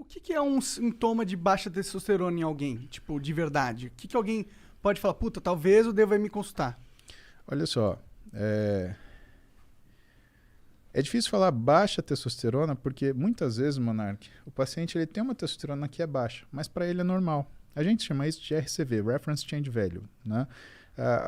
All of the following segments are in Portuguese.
O que é um sintoma de baixa testosterona em alguém? Tipo, de verdade. O que alguém pode falar, puta, talvez eu deva ir me consultar? Olha só, é difícil falar baixa testosterona porque muitas vezes, Monark, o paciente ele tem uma testosterona que é baixa, mas para ele é normal. A gente chama isso de RCV, Reference Change Value, né?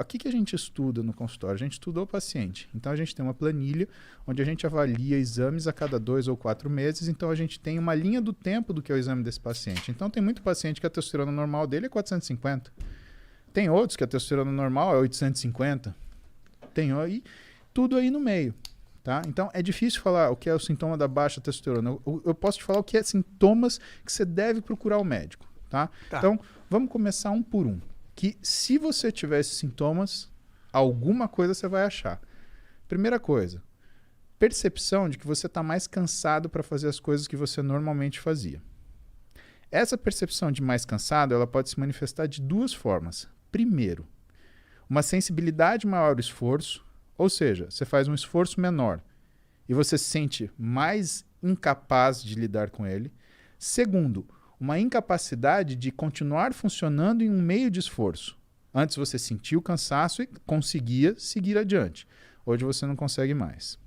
O que a gente estuda no consultório? A gente estuda o paciente. Então, a gente tem uma planilha onde a gente avalia exames a cada 2 ou 4 meses. Então, a gente tem uma linha do tempo do que é o exame desse paciente. Então, tem muito paciente que a testosterona normal dele é 450. Tem outros que a testosterona normal é 850. Tem aí, tudo aí no meio. Tá? Então, é difícil falar o que é o sintoma da baixa testosterona. Eu posso te falar o que é sintomas que você deve procurar o médico. Tá? Então, vamos começar um por um. Que se você tiver esses sintomas, alguma coisa você vai achar. Primeira coisa, percepção de que você está mais cansado para fazer as coisas que você normalmente fazia. Essa percepção de mais cansado, ela pode se manifestar de duas formas. Primeiro, uma sensibilidade maior ao esforço, ou seja, você faz um esforço menor e você se sente mais incapaz de lidar com ele. Segundo, uma incapacidade de continuar funcionando em um meio de esforço. Antes você sentia o cansaço e conseguia seguir adiante. Hoje você não consegue mais.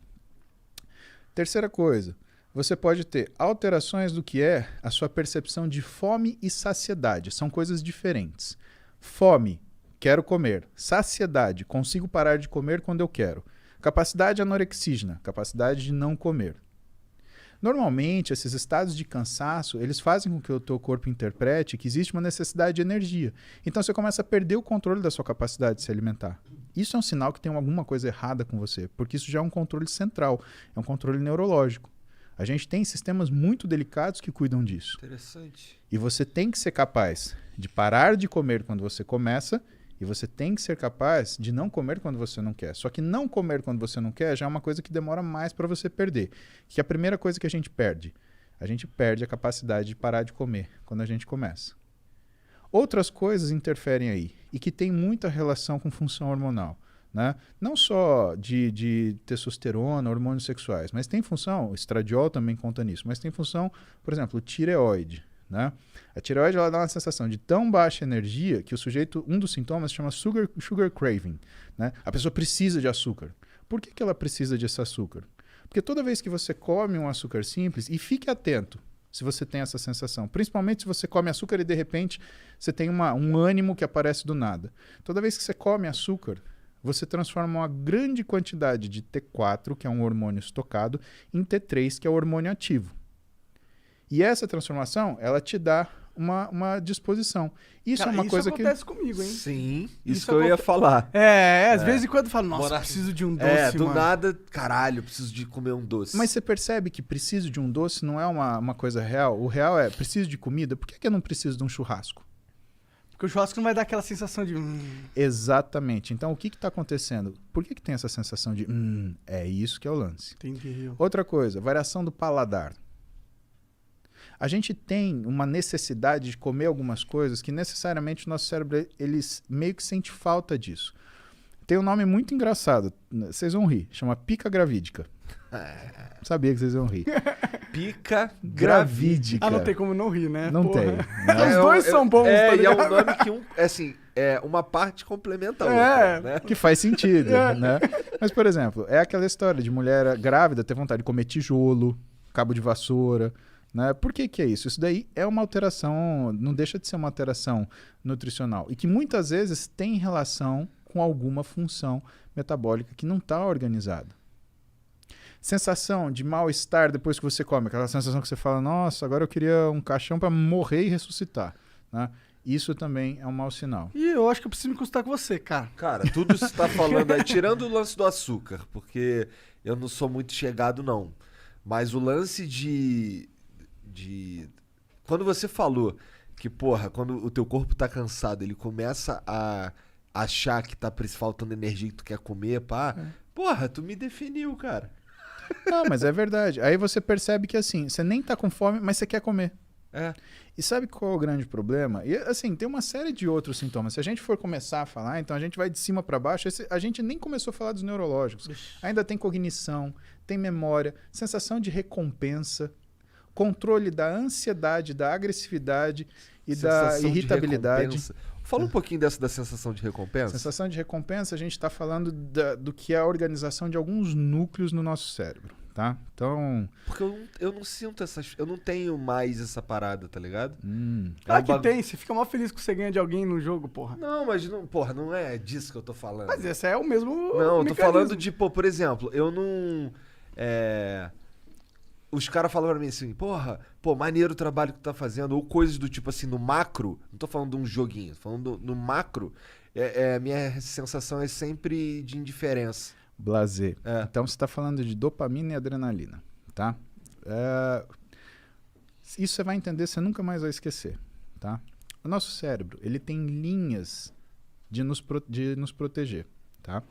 Terceira coisa, você pode ter alterações do que é a sua percepção de fome e saciedade. São coisas diferentes. Fome, quero comer. Saciedade, consigo parar de comer quando eu quero. Capacidade anorexígena, capacidade de não comer. Normalmente, esses estados de cansaço, eles fazem com que o teu corpo interprete que existe uma necessidade de energia. Então, você começa a perder o controle da sua capacidade de se alimentar. Isso é um sinal que tem alguma coisa errada com você, porque isso já é um controle central, é um controle neurológico. A gente tem sistemas muito delicados que cuidam disso. Interessante. E você tem que ser capaz de parar de comer quando você começa e você tem que ser capaz de não comer quando você não quer. Só que não comer quando você não quer já é uma coisa que demora mais para você perder. Que é a primeira coisa que a gente perde a capacidade de parar de comer quando a gente começa. Outras coisas interferem aí e que tem muita relação com função hormonal. Né? Não só de testosterona, hormônios sexuais, mas tem função, o estradiol também conta nisso, mas tem função, por exemplo, tireoide. Né? A tireoide ela dá uma sensação de tão baixa energia que o sujeito, um dos sintomas se chama sugar craving. Né? A pessoa precisa de açúcar. Por que ela precisa desse açúcar? Porque toda vez que você come um açúcar simples, e fique atento se você tem essa sensação, principalmente se você come açúcar e de repente você tem um ânimo que aparece do nada. Toda vez que você come açúcar, você transforma uma grande quantidade de T4, que é um hormônio estocado, em T3, que é o hormônio ativo. E essa transformação, ela te dá uma disposição. Isso é uma coisa que... Isso acontece comigo, hein? Sim, isso que eu ia falar. Às vezes em quando eu falo, nossa, preciso de um doce, do mano. nada, caralho, preciso de comer um doce. Mas você percebe que preciso de um doce não é uma coisa real? O real é, preciso de comida, por que eu não preciso de um churrasco? Porque o churrasco não vai dar aquela sensação de... Exatamente. Então, o que está acontecendo? Por que tem essa sensação de... é isso que é o lance. Entendi. Outra coisa, variação do paladar. A gente tem uma necessidade de comer algumas coisas que necessariamente o nosso cérebro ele meio que sente falta disso. Tem um nome muito engraçado, vocês vão rir, chama pica gravídica. Sabia que vocês vão rir. Pica gravídica. Não tem como não rir, né? Não Porra. tem. Os dois são bons, tá e é ligado? um nome que uma parte complementa a outra, né? Que faz sentido, né? Mas, por exemplo, é aquela história de mulher grávida ter vontade de comer tijolo, cabo de vassoura, né? Por que é isso? Isso daí é uma alteração, não deixa de ser uma alteração nutricional e que muitas vezes tem relação com alguma função metabólica que não está organizada. Sensação de mal-estar depois que você come, aquela sensação que você fala, nossa, agora eu queria um caixão para morrer e ressuscitar, né? Isso também é um mau sinal. E eu acho que eu preciso me consultar com você, cara. Cara, tudo isso que você tá falando aí, tirando o lance do açúcar, porque eu não sou muito chegado, não. Mas o lance de... Quando você falou que, porra, quando o teu corpo tá cansado, ele começa a achar que tá faltando energia que tu quer comer, pá. Porra, tu me definiu, cara. Não, mas é verdade. Aí você percebe que assim, você nem tá com fome, mas você quer comer. E sabe qual é o grande problema? E assim, tem uma série de outros sintomas. Se a gente for começar a falar, então a gente vai de cima para baixo. A gente nem começou a falar dos neurológicos. Ainda tem cognição, tem memória, sensação de recompensa. controle da ansiedade, da agressividade e da Sensação de irritabilidade. recompensa. Fala um pouquinho dessa da sensação de recompensa. Sensação de recompensa, a gente está falando do que é a organização de alguns núcleos no nosso cérebro, tá? Então... Porque eu não sinto essas... Eu não tenho mais essa parada, tá ligado? Claro um que bagu- tem, você fica mó feliz que você ganha de alguém no jogo, porra. Não, mas não, porra, não é disso que eu tô falando. Mas esse é o mesmo Não, eu tô mecanismo. falando de, pô, por exemplo, eu não... Os caras falam pra mim assim, porra, pô, maneiro o trabalho que tu tá fazendo, ou coisas do tipo assim, no macro, não tô falando de um joguinho, tô falando no macro, minha sensação é sempre de indiferença. Blazer. É. Então você está falando de dopamina e adrenalina, tá? Isso você vai entender, você nunca mais vai esquecer, tá? O nosso cérebro, ele tem linhas de nos proteger, tá?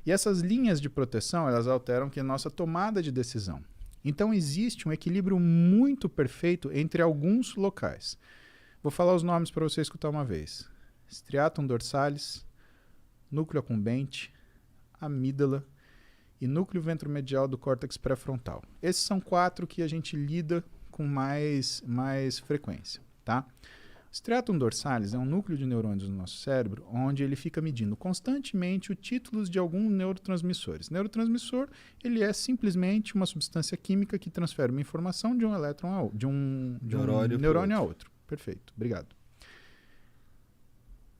E essas linhas de proteção, elas alteram que a nossa tomada de decisão. Então existe um equilíbrio muito perfeito entre alguns locais. Vou falar os nomes para você escutar uma vez. Striatum dorsalis, núcleo accumbente, amígdala e núcleo ventromedial do córtex pré-frontal. Esses são 4 que a gente lida com mais frequência, tá? O striatum dorsalis é um núcleo de neurônios no nosso cérebro onde ele fica medindo constantemente os títulos de alguns neurotransmissores. Neurotransmissor, ele é simplesmente uma substância química que transfere uma informação de um elétron de um neurônio a outro. Perfeito, obrigado.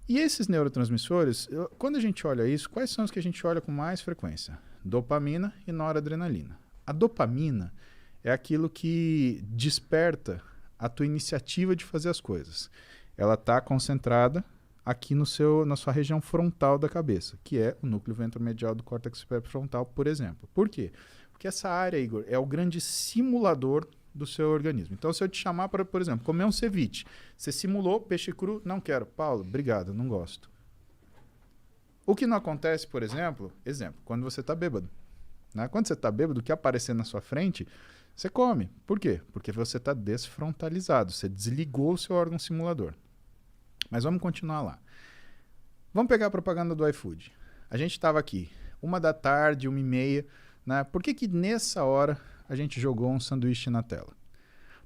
E esses neurotransmissores, quando a gente olha isso, quais são os que a gente olha com mais frequência? Dopamina e noradrenalina. A dopamina é aquilo que desperta a tua iniciativa de fazer as coisas. Ela está concentrada aqui na sua região frontal da cabeça, que é o núcleo ventromedial do córtex pré-frontal, por exemplo. Por quê? Porque essa área, Igor, é o grande simulador do seu organismo. Então, se eu te chamar para, por exemplo, comer um ceviche, você simulou peixe cru, não quero. Paulo, obrigado, não gosto. O que não acontece, por exemplo, quando você está bêbado. Né? Quando você está bêbado, o que aparecer na sua frente, você come. Por quê? Porque você está desfrontalizado, você desligou o seu órgão simulador. Mas vamos continuar lá. Vamos pegar a propaganda do iFood. A gente estava aqui, 13h, 1h30, né? Por que nessa hora a gente jogou um sanduíche na tela?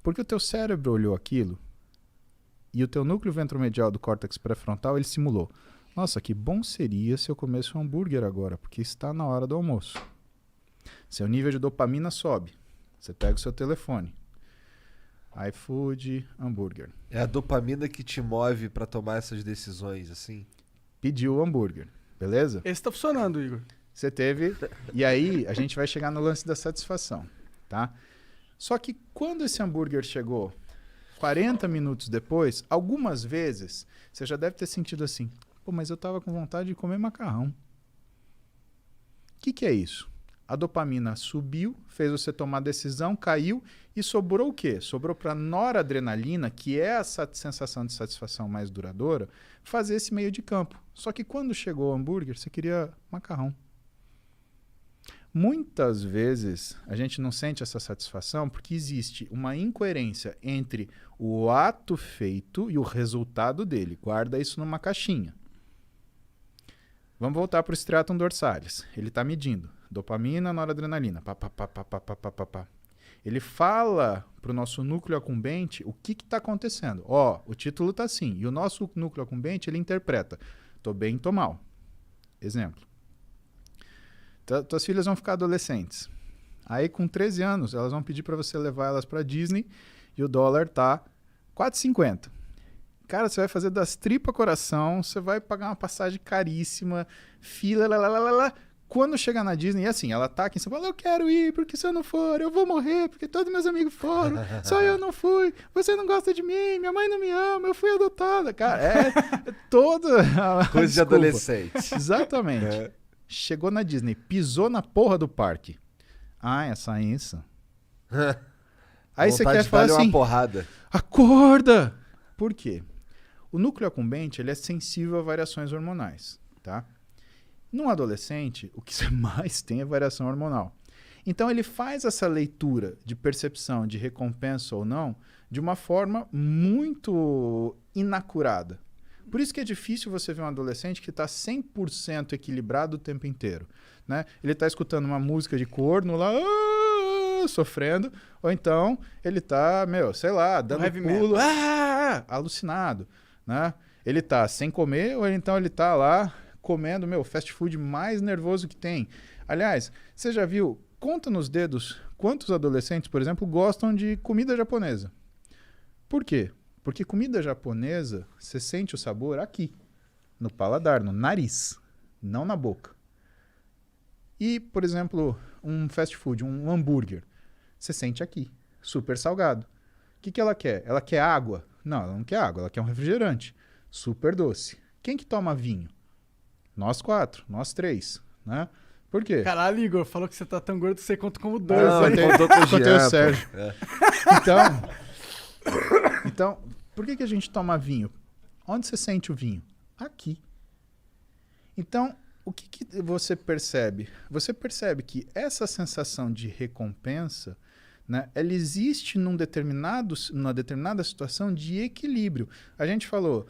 Porque o teu cérebro olhou aquilo e o teu núcleo ventromedial do córtex pré-frontal, ele simulou. Nossa, que bom seria se eu comesse um hambúrguer agora, porque está na hora do almoço. Seu nível de dopamina sobe. Você pega o seu telefone. iFood, hambúrguer. É a dopamina que te move pra tomar essas decisões, assim? Pediu o hambúrguer, beleza? Esse tá funcionando, Igor. Você teve... E aí, a gente vai chegar no lance da satisfação, tá? Só que quando esse hambúrguer chegou 40 minutos depois, algumas vezes, você já deve ter sentido assim, pô, mas eu tava com vontade de comer macarrão. O que é isso? A dopamina subiu, fez você tomar decisão, caiu e sobrou o quê? Sobrou para noradrenalina, que é essa sensação de satisfação mais duradoura, fazer esse meio de campo. Só que quando chegou o hambúrguer, você queria macarrão. Muitas vezes a gente não sente essa satisfação porque existe uma incoerência entre o ato feito e o resultado dele. Guarda isso numa caixinha. Vamos voltar para o striatum dorsalis. Ele está medindo dopamina, noradrenalina. Pá, pá, pá, pá, pá, pá, pá, pá. Ele fala para o nosso núcleo accumbente o que está acontecendo. Ó, o título está assim. E o nosso núcleo accumbente, ele interpreta. Tô bem, tô mal. Exemplo. Tuas filhas vão ficar adolescentes. Aí, com 13 anos, elas vão pedir para você levar elas para Disney e o dólar tá 4,50. Cara, você vai fazer das tripas coração, você vai pagar uma passagem caríssima, fila, lá. Quando chegar na Disney, e assim, ela tá aqui em São Paulo, eu quero ir, porque se eu não for, eu vou morrer, porque todos meus amigos foram, só eu não fui, você não gosta de mim, minha mãe não me ama, eu fui adotada. Cara, é toda... Coisa de adolescente. Exatamente. É. Chegou na Disney, pisou na porra do parque. Ah, essa isso. Aí você quer falar assim, uma porrada. acorda! Por quê? O núcleo accumbente, ele é sensível a variações hormonais, tá? Num adolescente, o que você mais tem é variação hormonal. Então ele faz essa leitura de percepção de recompensa ou não de uma forma muito inacurada. Por isso que é difícil você ver um adolescente que está 100% equilibrado o tempo inteiro. Né? Ele está escutando uma música de corno lá, sofrendo, ou então ele tá, sei lá, dando heavy pulo, alucinado, né? Ele tá sem comer, ou então ele tá lá comendo, fast food mais nervoso que tem. Aliás, você já viu, conta nos dedos, quantos adolescentes, por exemplo, gostam de comida japonesa? Por quê? Porque comida japonesa, você sente o sabor aqui, no paladar, no nariz, não na boca. E, por exemplo, um fast food, um hambúrguer, você sente aqui, super salgado. O que ela quer? Ela quer água? Não, ela não quer água, ela quer um refrigerante, super doce. Quem que toma vinho? Nós 4, nós 3, né? Por quê? Caralho, Igor, falou que você tá tão gordo que você conta como 2. Não, Aí. contou com o Contei Jean, o pô. Sérgio. Então, por que a gente toma vinho? Onde você sente o vinho? Aqui. Então, o que você percebe? Você percebe que essa sensação de recompensa, né, ela existe numa determinada situação de equilíbrio. A gente falou,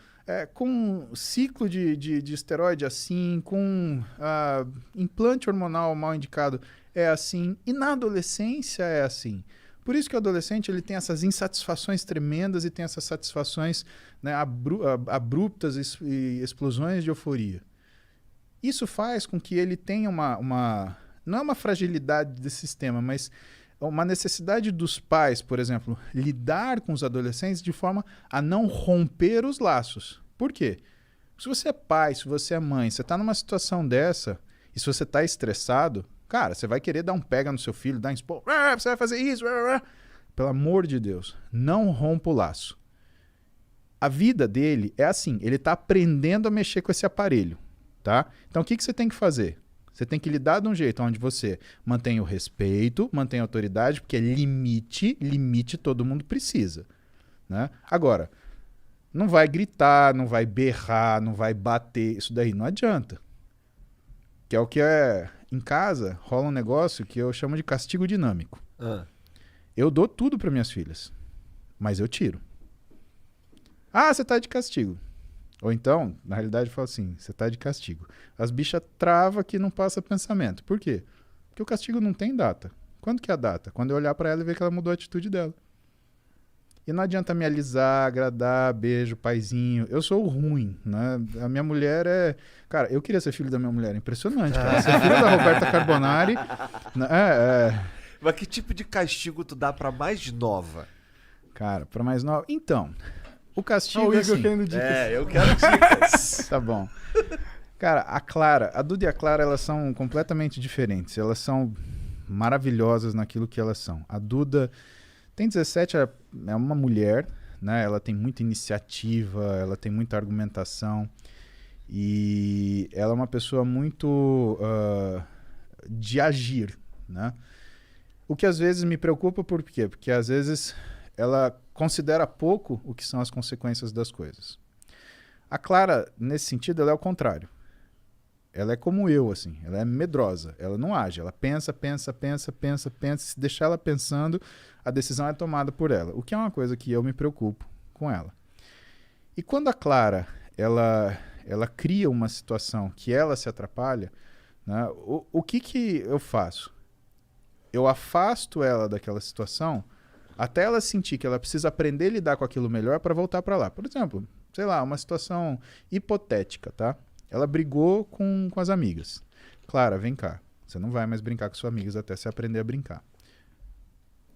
com ciclo de esteroide assim, com implante hormonal mal indicado é assim, e na adolescência é assim. Por isso que o adolescente ele tem essas insatisfações tremendas e tem essas satisfações, né, abruptas e explosões de euforia. Isso faz com que ele tenha não é uma fragilidade desse sistema, mas uma necessidade dos pais, por exemplo, lidar com os adolescentes de forma a não romper os laços. Por quê? Se você é pai, se você é mãe, você está numa situação dessa, e se você está estressado, cara, você vai querer dar um pega no seu filho, dar um expor, você vai fazer isso, pelo amor de Deus, não rompa o laço. A vida dele é assim, ele está aprendendo a mexer com esse aparelho, tá? Então o que você tem que fazer? Você tem que lidar de um jeito onde você mantém o respeito, mantém a autoridade, porque limite todo mundo precisa, né? Agora, não vai gritar, não vai berrar, não vai bater, isso daí não adianta. Que é o que em casa rola um negócio que eu chamo de castigo dinâmico. Eu dou tudo para minhas filhas, mas eu tiro. Ah, você tá de castigo. Ou então, na realidade, eu falo assim, você tá de castigo. As bichas travam que não passa pensamento. Por quê? Porque o castigo não tem data. Quando que é a data? Quando eu olhar para ela e ver que ela mudou a atitude dela. E não adianta me alisar, agradar, beijo, paizinho. Eu sou o ruim, né? A minha mulher é... Cara, eu queria ser filho da minha mulher. Impressionante, cara. Ser filho da Roberta Carbonari... Mas que tipo de castigo tu dá pra mais nova? Cara, pra mais nova... Então, o castigo o é Igor assim... querendo dicas. Eu quero dicas. Tá bom. Cara, a Duda e a Clara, elas são completamente diferentes. Elas são maravilhosas naquilo que elas são. A Duda tem 17, é uma mulher, né? Ela tem muita iniciativa, ela tem muita argumentação e ela é uma pessoa muito de agir, né? O que às vezes me preocupa, por quê? Porque às vezes ela considera pouco o que são as consequências das coisas. A Clara, nesse sentido, ela é o contrário. Ela é como eu, assim. Ela é medrosa. Ela não age. Ela pensa. Se deixar ela pensando, a decisão é tomada por ela. O que é uma coisa que eu me preocupo com ela. E quando a Clara, ela cria uma situação que ela se atrapalha, né, o que eu faço? Eu afasto ela daquela situação até ela sentir que ela precisa aprender a lidar com aquilo melhor para voltar para lá. Por exemplo, sei lá, uma situação hipotética, tá? Ela brigou com as amigas. Clara, vem cá. Você não vai mais brincar com suas amigas até você aprender a brincar.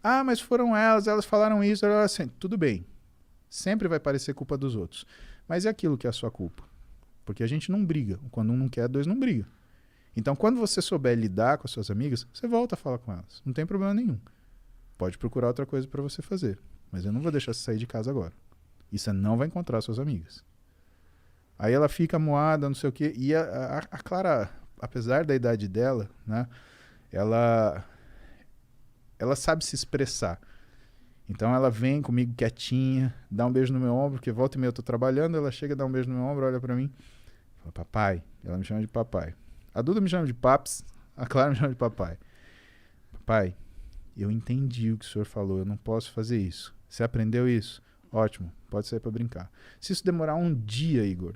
Ah, mas foram elas falaram isso. Assim, tudo bem. Sempre vai parecer culpa dos outros. Mas é aquilo que é a sua culpa. Porque a gente não briga. Quando um não quer, dois não brigam. Então, quando você souber lidar com as suas amigas, você volta a falar com elas. Não tem problema nenhum. Pode procurar outra coisa para você fazer. Mas eu não vou deixar você sair de casa agora. E você não vai encontrar suas amigas. Aí ela fica moada, não sei o quê. E a Clara, apesar da idade dela, né, ela sabe se expressar. Então ela vem comigo quietinha, dá um beijo no meu ombro, porque volta e meia eu tô trabalhando, ela chega, dá um beijo no meu ombro, olha pra mim, fala, papai. Ela me chama de papai. A Duda me chama de paps, a Clara me chama de papai. Papai, eu entendi o que o senhor falou, eu não posso fazer isso. Você aprendeu isso? Ótimo, pode sair pra brincar. Se isso demorar um dia, Igor,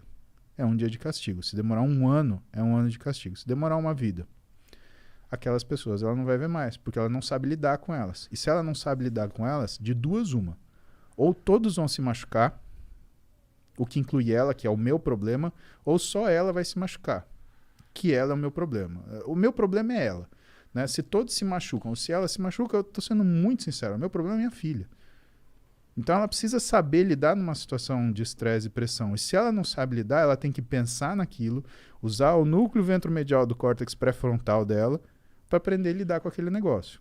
é um dia de castigo. Se demorar um ano, é um ano de castigo. Se demorar uma vida. aquelas pessoas ela não vai ver mais, porque ela não sabe lidar com elas. E se ela não sabe lidar com elas, de duas uma. Ou todos vão se machucar, o que inclui ela, que é o meu problema, ou só ela vai se machucar, que ela é o meu problema. O meu problema é ela. Né? Se todos se machucam, ou se ela se machuca, eu estou sendo muito sincero, o meu problema é minha filha. Então ela precisa saber lidar numa situação de estresse e pressão. E se ela não sabe lidar, ela tem que pensar naquilo, usar o núcleo ventromedial do córtex pré-frontal dela para aprender a lidar com aquele negócio.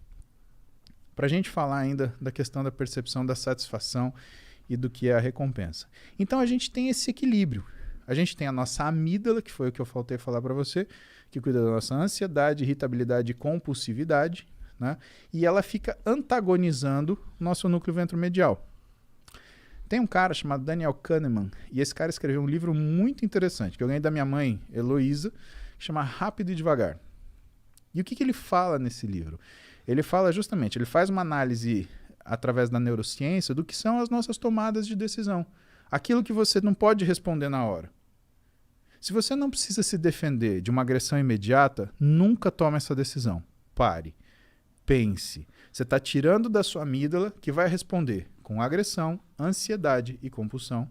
Para a gente falar ainda da questão da percepção da satisfação e do que é a recompensa. Então a gente tem esse equilíbrio. A gente tem a nossa amígdala, que foi o que eu faltei falar para você, que cuida da nossa ansiedade, irritabilidade e compulsividade, né? E ela fica antagonizando o nosso núcleo ventromedial. Tem um cara chamado Daniel Kahneman, e esse cara escreveu um livro muito interessante, que eu ganhei da minha mãe, Heloísa, que chama Rápido e Devagar. E o que ele fala nesse livro? Ele fala justamente, ele faz uma análise através da neurociência do que são as nossas tomadas de decisão. Aquilo que você não pode responder na hora. Se você não precisa se defender de uma agressão imediata, nunca tome essa decisão. Pare. Pense. Você está tirando da sua amígdala, que vai responder com agressão, ansiedade e compulsão.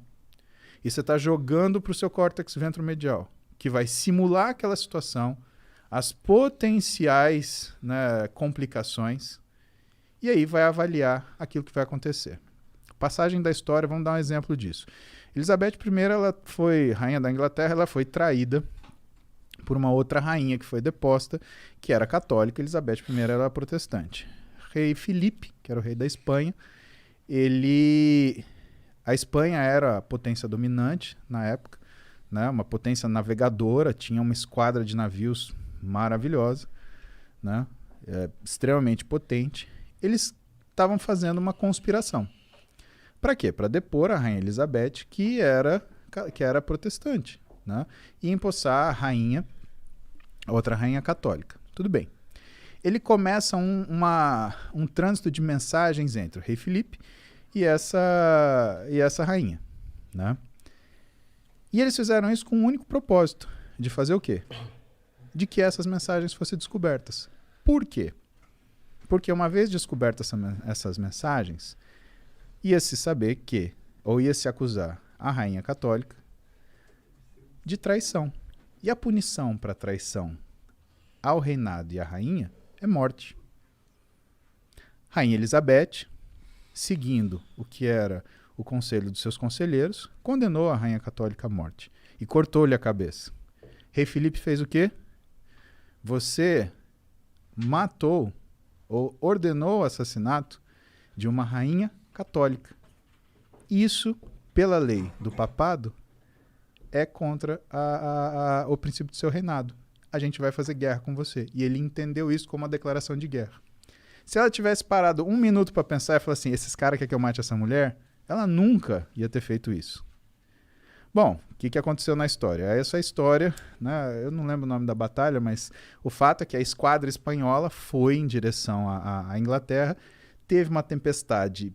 E você está jogando para o seu córtex ventromedial, que vai simular aquela situação, as potenciais, né, complicações, e aí vai avaliar aquilo que vai acontecer. Passagem da história, vamos dar um exemplo disso. Elizabeth I, ela foi rainha da Inglaterra, ela foi traída por uma outra rainha que foi deposta, que era católica. Elizabeth I era protestante. Rei Filipe, que era o rei da Espanha, a Espanha era a potência dominante na época, né? Uma potência navegadora, tinha uma esquadra de navios maravilhosa, né? Extremamente potente. Eles estavam fazendo uma conspiração. Para quê? Para depor a rainha Elizabeth, que era protestante, né? E empossar a rainha, outra rainha católica. Tudo bem. Ele começa um trânsito de mensagens entre o rei Filipe e essa rainha, né? E eles fizeram isso com um único propósito, de fazer o quê? De que essas mensagens fossem descobertas. Por quê? Porque uma vez descobertas essas mensagens, ia-se saber que, ou ia-se acusar a rainha católica de traição. E a punição para traição ao reinado e à rainha é morte. Rainha Elizabeth, seguindo o que era o conselho dos seus conselheiros, condenou a rainha católica à morte e cortou-lhe a cabeça. Rei Filipe fez o quê? Você matou ou ordenou o assassinato de uma rainha católica. Isso, pela lei do papado, é contra o princípio do seu reinado. A gente vai fazer guerra com você. E ele entendeu isso como uma declaração de guerra. Se ela tivesse parado um minuto para pensar e falar assim, esses caras querem que eu mate essa mulher, ela nunca ia ter feito isso. Bom, o que aconteceu na história? Essa história, né, eu não lembro o nome da batalha, mas o fato é que a esquadra espanhola foi em direção à Inglaterra, teve uma tempestade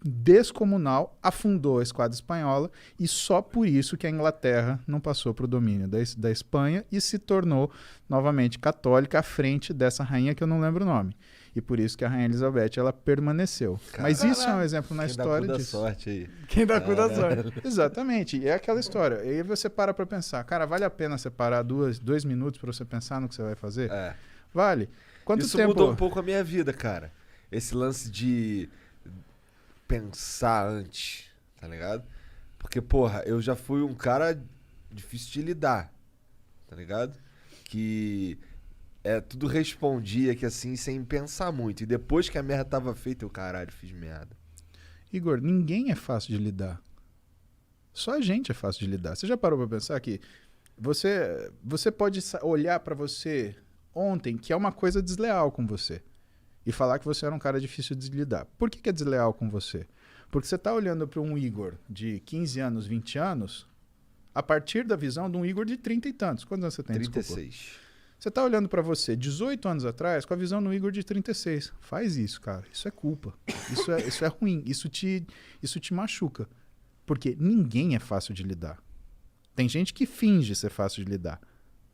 descomunal, afundou a esquadra espanhola e só por isso que a Inglaterra não passou para o domínio da Espanha e se tornou novamente católica à frente dessa rainha que eu não lembro o nome. E por isso que a rainha Elizabeth ela permaneceu. Caramba. Mas isso é um exemplo na história disso. Sorte aí. Quem dá cu da sorte. Exatamente. E é aquela história. E aí você para pensar, cara, vale a pena separar 2 minutos para você pensar no que você vai fazer? É. Vale. Quanto isso tempo... mudou um pouco a minha vida, cara. Esse lance de pensar antes, tá ligado? Porque, porra, eu já fui um cara difícil de lidar, tá ligado? Que tudo respondia que assim, sem pensar muito. E depois que a merda tava feita, eu, caralho, fiz merda. Igor, ninguém é fácil de lidar. Só a gente é fácil de lidar. Você já parou pra pensar que você pode olhar pra você ontem que é uma coisa desleal com você e falar que você era um cara difícil de lidar. Por que é desleal com você? Porque você tá olhando para um Igor de 15 anos, 20 anos, a partir da visão de um Igor de 30 e tantos. Quantos anos você tem? 36. Desculpa. Você tá olhando para você 18 anos atrás com a visão do Igor de 36. Faz isso, cara. Isso é culpa. Isso é ruim. Isso te machuca. Porque ninguém é fácil de lidar. Tem gente que finge ser fácil de lidar,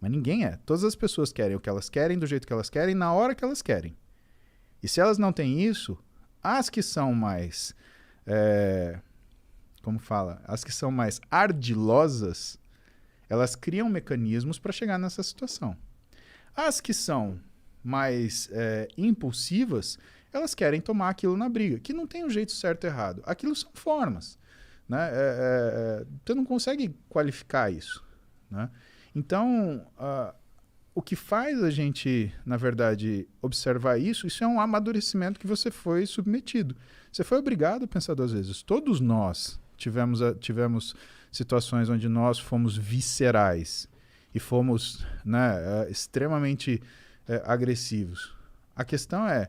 Mas ninguém é. Todas as pessoas querem o que elas querem, do jeito que elas querem, na hora que elas querem. E se elas não têm isso, as que são mais... como fala? As que são mais ardilosas, elas criam mecanismos para chegar nessa situação. As que são mais impulsivas, elas querem tomar aquilo na briga, que não tem um jeito certo e errado. Aquilo são formas. Né? Você não consegue qualificar isso. Né? Então, o que faz a gente, na verdade, observar isso é um amadurecimento que você foi submetido. Você foi obrigado a pensar 2 vezes. Todos nós tivemos situações onde nós fomos viscerais e fomos, né, extremamente agressivos. A questão é,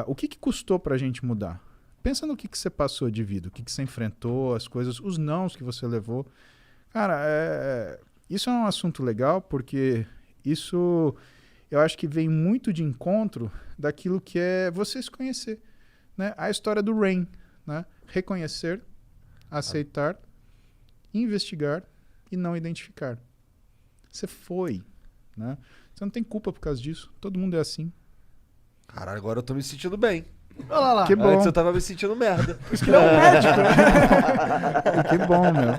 o que custou para a gente mudar? Pensa no que você passou de vida, o que você enfrentou, as coisas, os nãos que você levou. Cara, isso é um assunto legal porque isso eu acho que vem muito de encontro daquilo que é você se conhecer. Né? A história do Rain, né? Reconhecer, aceitar, investigar e não identificar. Você foi. Né? Você não tem culpa por causa disso. Todo mundo é assim. Caralho, agora eu tô me sentindo bem. Olha lá. Que bom. Antes eu tava me sentindo merda. Por isso que ele é um médico. Que bom, meu.